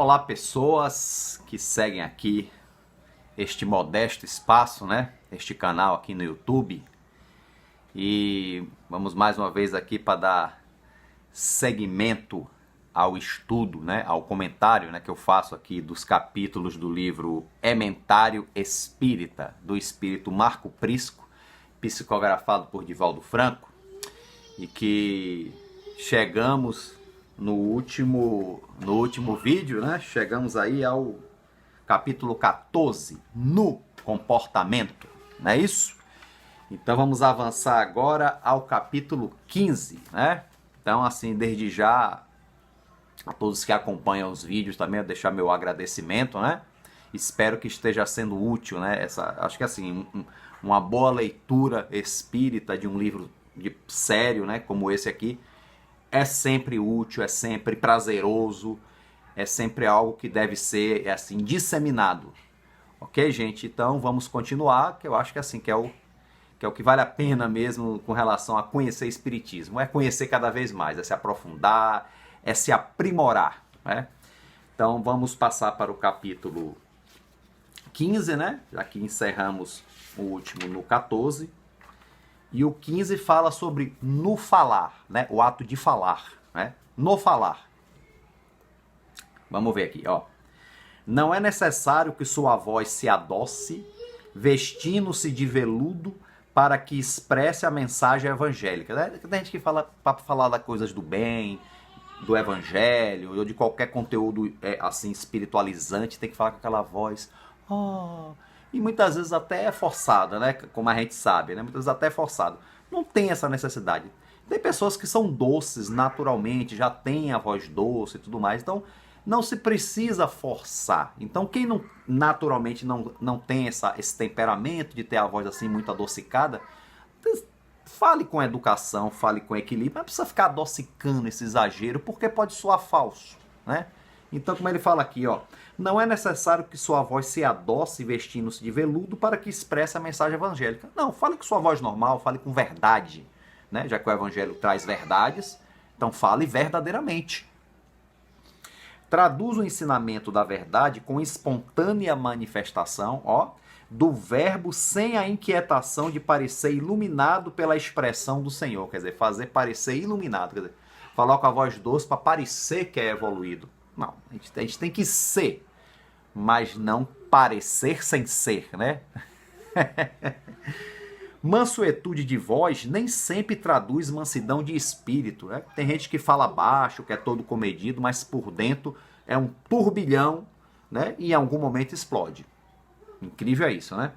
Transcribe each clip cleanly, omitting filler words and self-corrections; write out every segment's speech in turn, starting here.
Olá, pessoas que seguem aqui este modesto espaço, né? Este canal aqui no YouTube. E vamos mais uma vez aqui para dar seguimento ao estudo, né? Ao comentário, né? Que eu faço aqui dos capítulos do livro Ementário Espírita, do espírito Marco Prisco, psicografado por Divaldo Franco, e que chegamos no último vídeo, né? Chegamos aí ao capítulo 14, no comportamento, não é isso? Então vamos avançar agora ao capítulo 15, né? Então, assim, desde já, a todos que acompanham os vídeos também, eu deixar meu agradecimento, né? Espero que esteja sendo útil, né? Acho que assim, uma boa leitura espírita de um livro sério, né? Como esse aqui, é sempre útil, é sempre prazeroso, é sempre algo que deve ser, assim, disseminado. Ok, gente? Então vamos continuar, que eu acho que assim, que é o que vale a pena mesmo com relação a conhecer espiritismo. É conhecer cada vez mais, é se aprofundar, é se aprimorar, né? Então vamos passar para o capítulo 15, né? Já que encerramos o último no 14. E o 15 fala sobre no falar, né? O ato de falar, né? No falar. Vamos ver aqui, ó. Não é necessário que sua voz se adoce, vestindo-se de veludo, para que expresse a mensagem evangélica. Tem gente que fala para falar das coisas do bem, do evangelho, ou de qualquer conteúdo assim espiritualizante, tem que falar com aquela voz. Oh, e muitas vezes até é forçada, né? Como a gente sabe, né? Muitas vezes até é forçado. Não tem essa necessidade. Tem pessoas que são doces naturalmente, já têm a voz doce e tudo mais, então não se precisa forçar. Então quem não, naturalmente não tem esse temperamento de ter a voz assim muito adocicada, fale com educação, fale com equilíbrio, não precisa ficar adocicando esse exagero, porque pode soar falso, né? Então, como ele fala aqui, ó, não é necessário que sua voz se adoce vestindo-se de veludo para que expresse a mensagem evangélica. Não, fale com sua voz normal, fale com verdade, né? Já que o evangelho traz verdades, então fale verdadeiramente. Traduz o ensinamento da verdade com espontânea manifestação, ó, do verbo sem a inquietação de parecer iluminado pela expressão do Senhor. Quer dizer, fazer parecer iluminado. Quer dizer, falar com a voz doce para parecer que é evoluído. Não, a gente tem que ser, mas não parecer sem ser, né? Mansuetude de voz nem sempre traduz mansidão de espírito, né? Tem gente que fala baixo, que é todo comedido, mas por dentro é um turbilhão, né? E em algum momento explode. Incrível é isso, né?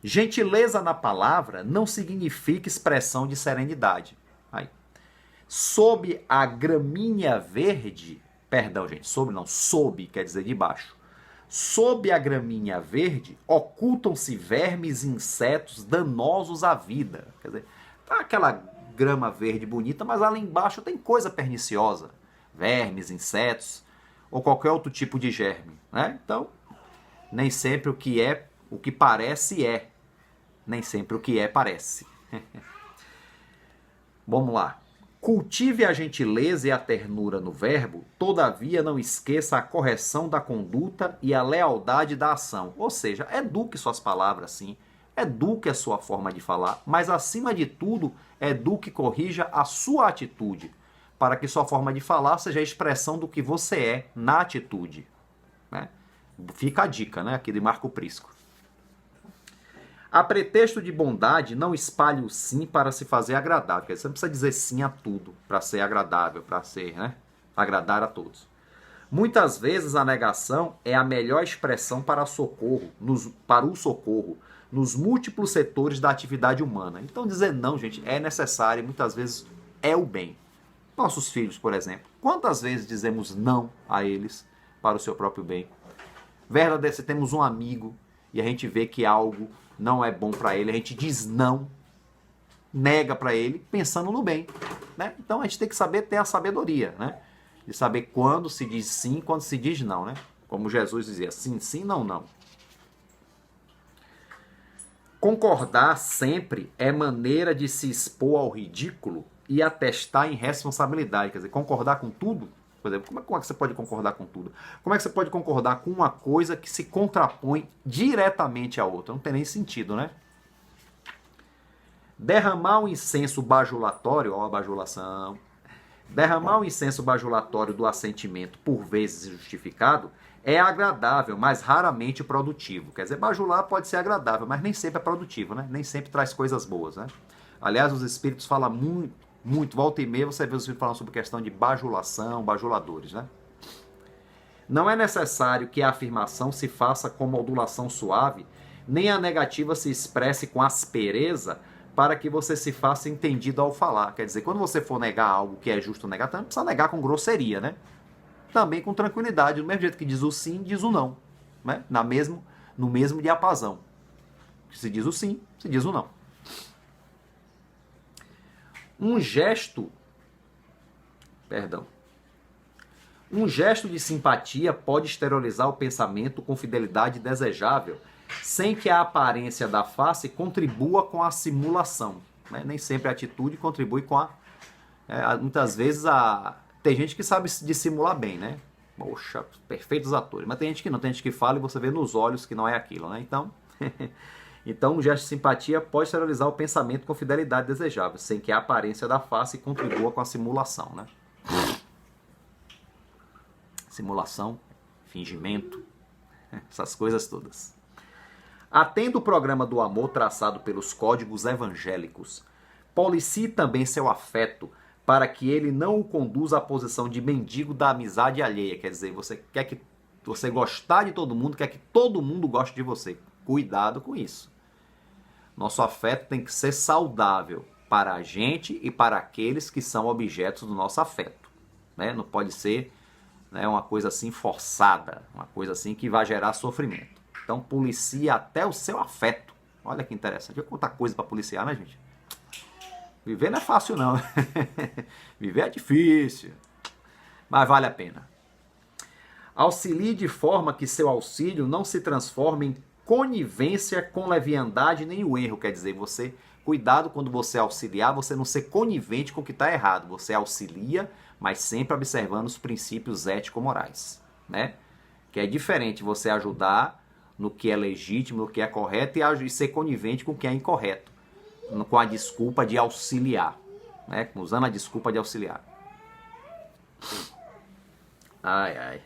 Gentileza na palavra não significa expressão de serenidade. Aí. Sob a gramínea verde, perdão, gente, sob quer dizer debaixo. Sob a gramínea verde, ocultam-se vermes e insetos danosos à vida. Quer dizer, tá aquela grama verde bonita, mas lá embaixo tem coisa perniciosa. Vermes, insetos, ou qualquer outro tipo de germe, né? Então, nem sempre o que parece é. Nem sempre o que é parece. Vamos lá. Cultive a gentileza e a ternura no verbo, todavia não esqueça a correção da conduta e a lealdade da ação. Ou seja, eduque suas palavras, sim. Eduque a sua forma de falar, mas acima de tudo, eduque e corrija a sua atitude, para que sua forma de falar seja a expressão do que você é na atitude, né? Fica a dica, né, aqui de Marco Prisco. A pretexto de bondade, não espalhe o sim para se fazer agradável. Você não precisa dizer sim a tudo para ser agradável, para ser, né, agradar a todos. Muitas vezes a negação é a melhor expressão para o socorro nos múltiplos setores da atividade humana. Então dizer não, gente, é necessário e muitas vezes é o bem. Nossos filhos, por exemplo, quantas vezes dizemos não a eles para o seu próprio bem? Verdadeiro, se temos um amigo e a gente vê que algo não é bom para ele, a gente diz não, nega para ele, pensando no bem, né? Então a gente tem que saber ter a sabedoria, né? De saber quando se diz sim, quando se diz não, né? Como Jesus dizia, sim, sim, não, não. Concordar sempre é maneira de se expor ao ridículo e atestar em responsabilidade. Quer dizer, concordar com tudo Por exemplo, como é que você pode concordar com tudo? Como é que você pode concordar com uma coisa que se contrapõe diretamente à outra? Não tem nem sentido, né? Derramar o incenso bajulatório, ó, a bajulação. Derramar o incenso bajulatório do assentimento, por vezes justificado, é agradável, mas raramente produtivo. Quer dizer, bajular pode ser agradável, mas nem sempre é produtivo, né? Nem sempre traz coisas boas, né? Aliás, os espíritos falam muito, volta e meia você vê os espíritos falando sobre questão de bajulação, bajuladores, né? Não é necessário que a afirmação se faça com modulação suave, nem a negativa se expresse com aspereza, para que você se faça entendido ao falar. Quer dizer, quando você for negar algo que é justo negar, não precisa negar com grosseria, né? Também com tranquilidade, do mesmo jeito que diz o sim, diz o não, né? No mesmo diapasão. Se diz o sim, se diz o não. Um gesto de simpatia pode exteriorizar o pensamento com fidelidade desejável, sem que a aparência da face contribua com a simulação. Né? Nem sempre a atitude contribui com a... muitas vezes tem gente que sabe dissimular bem, né? Poxa, perfeitos atores. Mas tem gente que não, tem gente que fala e você vê nos olhos que não é aquilo, né? Então, um gesto de simpatia pode exteriorizar o pensamento com fidelidade desejável, sem que a aparência da face contribua com a simulação, né? Simulação, fingimento, essas coisas todas. Atendo o programa do amor traçado pelos códigos evangélicos. Policie também seu afeto para que ele não o conduza à posição de mendigo da amizade alheia. Quer dizer, você quer que você gostar de todo mundo, quer que todo mundo goste de você. Cuidado com isso. Nosso afeto tem que ser saudável para a gente e para aqueles que são objetos do nosso afeto. Né? Não pode ser, né, uma coisa assim forçada, uma coisa assim que vai gerar sofrimento. Então, policia até o seu afeto. Olha que interessante. Olha quanta coisa para policiar, né, gente? Viver não é fácil, não. Viver é difícil. Mas vale a pena. Auxilie de forma que seu auxílio não se transforme em conivência com leviandade nem o erro. Quer dizer, você... Cuidado quando você auxiliar, você não ser conivente com o que está errado. Você auxilia, mas sempre observando os princípios ético-morais. Né? Que é diferente você ajudar no que é legítimo, no que é correto, e ser conivente com o que é incorreto, com a desculpa de auxiliar, né? Usando a desculpa de auxiliar. Ai, ai.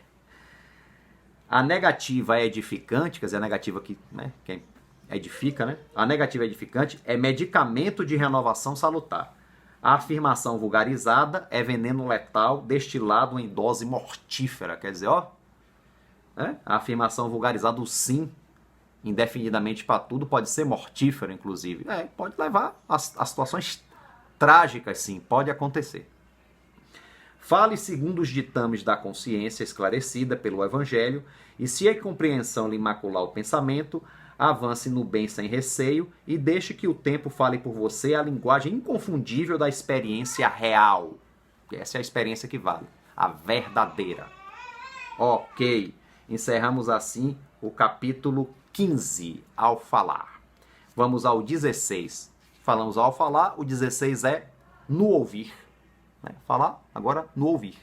A negativa é edificante, quer dizer, a negativa que, né, que edifica, né? A negativa edificante é medicamento de renovação salutar. A afirmação vulgarizada é veneno letal destilado em dose mortífera, quer dizer, ó, a afirmação vulgarizada, o sim, indefinidamente para tudo, pode ser mortífero, inclusive. Pode levar a situações trágicas, sim, pode acontecer. Fale segundo os ditames da consciência esclarecida pelo Evangelho, e se a compreensão lhe macular o pensamento, avance no bem sem receio e deixe que o tempo fale por você a linguagem inconfundível da experiência real. Essa é a experiência que vale, a verdadeira. Ok. Encerramos assim o capítulo 15, ao falar. Vamos ao 16. Falamos ao falar, o 16 é no ouvir. Falar, agora no ouvir.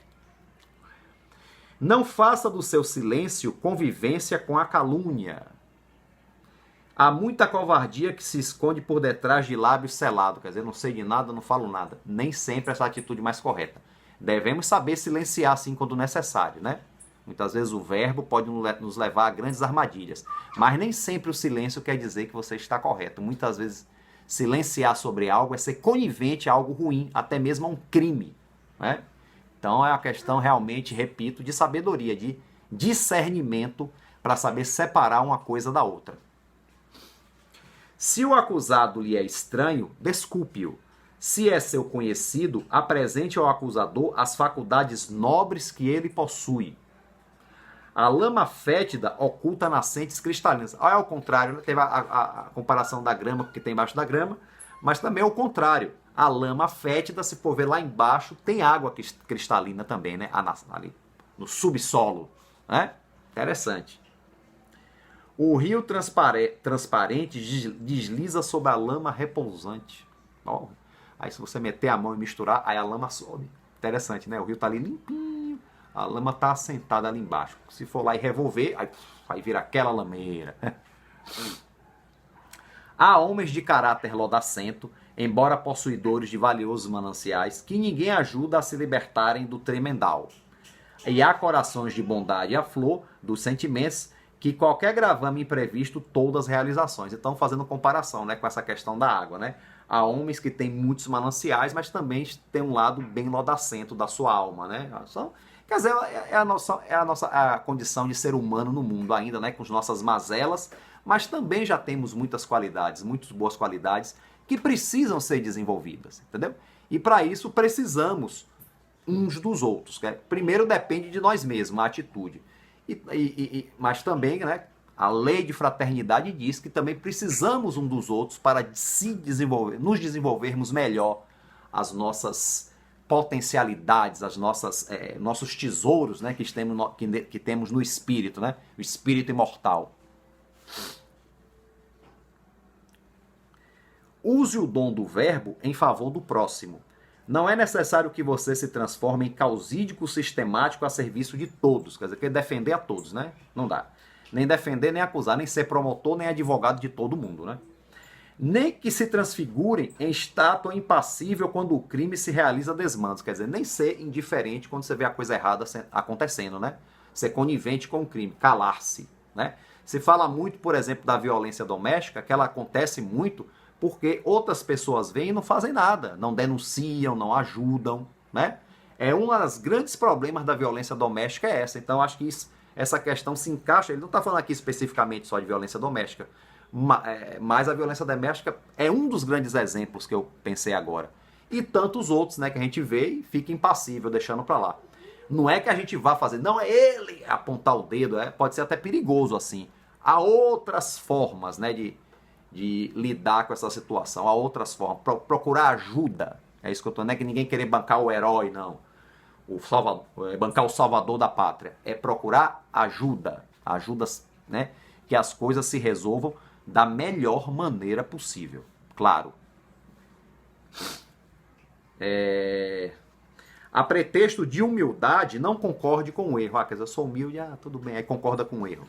Não faça do seu silêncio convivência com a calúnia. Há muita covardia que se esconde por detrás de lábios selados. Quer dizer, não sei de nada, não falo nada. Nem sempre essa é a atitude mais correta. Devemos saber silenciar, sim, quando necessário, né? Muitas vezes o verbo pode nos levar a grandes armadilhas. Mas nem sempre o silêncio quer dizer que você está correto. Muitas vezes silenciar sobre algo é ser conivente a algo ruim, até mesmo a um crime. Né? Então é uma questão realmente, repito, de sabedoria, de discernimento para saber separar uma coisa da outra. Se o acusado lhe é estranho, desculpe-o. Se é seu conhecido, apresente ao acusador as faculdades nobres que ele possui. A lama fétida oculta nascentes cristalinas. É ao contrário, né? Teve a comparação da grama que tem embaixo da grama, mas também é o contrário. A lama fétida, se for ver lá embaixo, tem água cristalina também, né? Ali no subsolo. Né? Interessante. O rio transparente desliza sobre a lama repousante. Oh, aí se você meter a mão e misturar, aí a lama sobe. Interessante, né? O rio está ali limpinho, A lama está assentada ali embaixo. Se for lá e revolver, aí vira aquela lameira. Há homens de caráter lodacento, embora possuidores de valiosos mananciais, que ninguém ajuda a se libertarem do tremendal. E há corações de bondade à flor dos sentimentos, que qualquer gravame imprevisto, todas as realizações. Então, fazendo comparação, né, com essa questão da água, né? Há homens que têm muitos mananciais, mas também tem um lado bem lodacento da sua alma, né? Quer dizer, é a condição de ser humano no mundo ainda, né? Com as nossas mazelas, mas também já temos muitas qualidades, muitas boas qualidades, que precisam ser desenvolvidas, entendeu? E para isso precisamos uns dos outros. Primeiro depende de nós mesmos, a atitude. Mas também, né, a lei de fraternidade diz que também precisamos um dos outros para se desenvolver, nos desenvolvermos melhor as nossas potencialidades, as nossas, nossos tesouros, né, que temos no espírito, né, o espírito imortal. Use o dom do verbo em favor do próximo. Não é necessário que você se transforme em causídico sistemático a serviço de todos. Quer dizer, quer defender a todos, né? Não dá. Nem defender, nem acusar, nem ser promotor, nem advogado de todo mundo, né? Nem que se transfigurem em estátua impassível quando o crime se realiza a desmandos. Quer dizer, nem ser indiferente quando você vê a coisa errada acontecendo, né? Ser conivente com o crime, calar-se, né? Se fala muito, por exemplo, da violência doméstica, que ela acontece muito porque outras pessoas vêm e não fazem nada, não denunciam, não ajudam, né? É um dos grandes problemas da violência doméstica é essa. Então, acho que essa questão se encaixa, ele não está falando aqui especificamente só de violência doméstica, mas a violência doméstica é um dos grandes exemplos que eu pensei agora. E tantos outros, né, que a gente vê e fica impassível, deixando para lá. Não é que a gente vá fazer, não é ele apontar o dedo, pode ser até perigoso assim. Há outras formas, né, de lidar com essa situação, há outras formas, procurar ajuda. É isso que eu tô, não é que ninguém querer bancar o herói, não. Bancar o salvador da pátria. É procurar ajuda, né, que as coisas se resolvam da melhor maneira possível. Claro. A pretexto de humildade, não concorde com o erro. Quer dizer, eu sou humilde, tudo bem, aí concorda com o erro.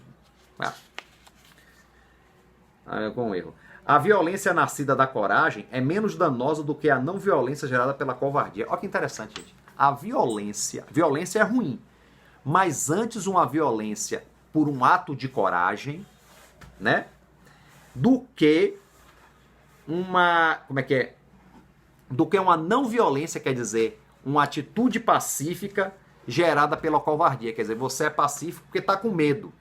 Com o erro. A violência nascida da coragem é menos danosa do que a não violência gerada pela covardia. Olha que interessante, gente. A violência é ruim, mas antes uma violência por um ato de coragem, né, do que uma não violência, quer dizer, uma atitude pacífica gerada pela covardia. Quer dizer, você é pacífico porque está com medo.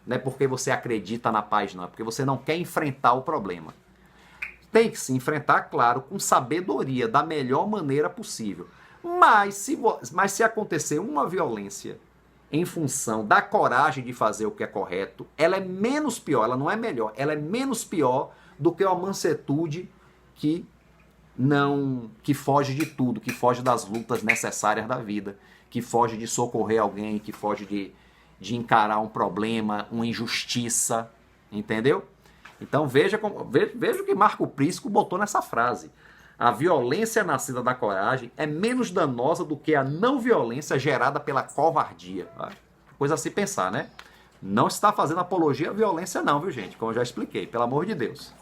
Não é porque você acredita na paz, não. É porque você não quer enfrentar o problema. Tem que se enfrentar, claro, com sabedoria, da melhor maneira possível. Mas se acontecer uma violência em função da coragem de fazer o que é correto, ela é menos pior, ela não é melhor, ela é menos pior do que uma mansuetude que foge de tudo, que foge das lutas necessárias da vida, que foge de socorrer alguém, que foge de encarar um problema, uma injustiça, entendeu? Então veja o que Marco Prisco botou nessa frase. A violência nascida da coragem é menos danosa do que a não violência gerada pela covardia. Coisa a se pensar, né? Não está fazendo apologia à violência não, viu gente? Como eu já expliquei, pelo amor de Deus.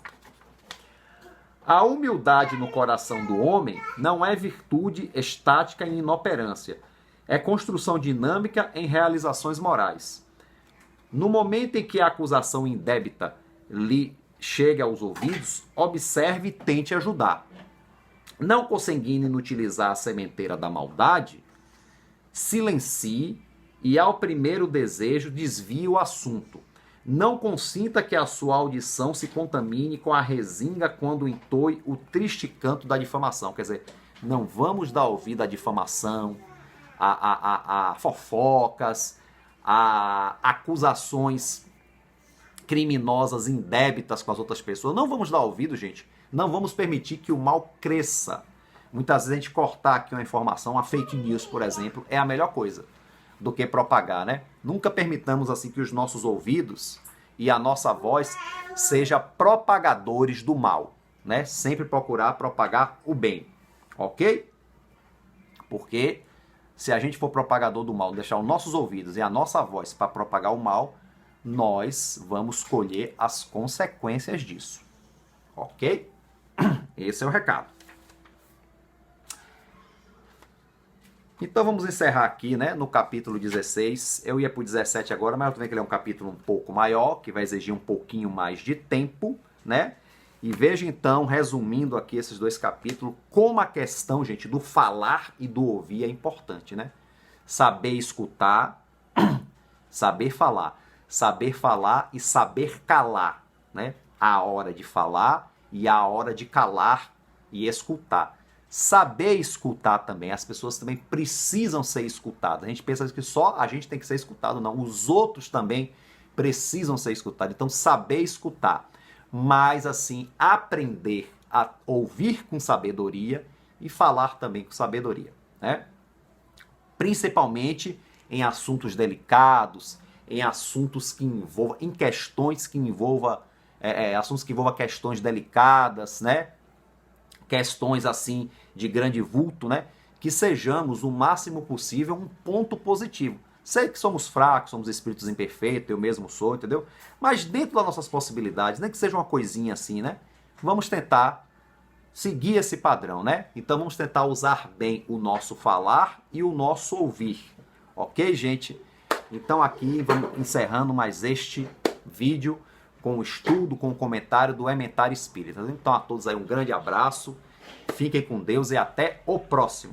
A humildade no coração do homem não é virtude estática em inoperância. É construção dinâmica em realizações morais. No momento em que a acusação indébita lhe chegue aos ouvidos, observe e tente ajudar. Não conseguindo inutilizar a sementeira da maldade, silencie e ao primeiro desejo desvie o assunto. Não consinta que a sua audição se contamine com a resinga quando entoe o triste canto da difamação. Quer dizer, não vamos dar ouvido à difamação, a fofocas, a acusações criminosas, indébitas com as outras pessoas. Não vamos dar ouvido, gente. Não vamos permitir que o mal cresça. Muitas vezes a gente cortar aqui uma informação, uma fake news, por exemplo, é a melhor coisa do que propagar, né? Nunca permitamos assim que os nossos ouvidos e a nossa voz sejam propagadores do mal, né? Sempre procurar propagar o bem, ok? Porque se a gente for propagador do mal, deixar os nossos ouvidos e a nossa voz para propagar o mal, nós vamos colher as consequências disso. Ok? Esse é o recado. Então vamos encerrar aqui, né, no capítulo 16. Eu ia para o 17 agora, mas eu tô vendo que ele é um capítulo um pouco maior, que vai exigir um pouquinho mais de tempo, né? E veja então, resumindo aqui esses dois capítulos, como a questão, gente, do falar e do ouvir é importante, né? Saber escutar, saber falar e saber calar, né? A hora de falar e a hora de calar e escutar. Saber escutar também, as pessoas também precisam ser escutadas. A gente pensa que só a gente tem que ser escutado, não. Os outros também precisam ser escutados. Então, saber escutar, mas assim, aprender a ouvir com sabedoria e falar também com sabedoria, né? Principalmente em assuntos delicados, em assuntos que envolvam, em questões que envolvam, assuntos que envolvam questões delicadas, né? Questões assim de grande vulto, né? Que sejamos o máximo possível um ponto positivo. Sei que somos fracos, somos espíritos imperfeitos, eu mesmo sou, entendeu? Mas dentro das nossas possibilidades, nem que seja uma coisinha assim, né? Vamos tentar seguir esse padrão, né? Então vamos tentar usar bem o nosso falar e o nosso ouvir. Ok, gente? Então aqui vamos encerrando mais este vídeo com o estudo, com o comentário do Elementar Espírita. Então a todos aí um grande abraço, fiquem com Deus e até o próximo.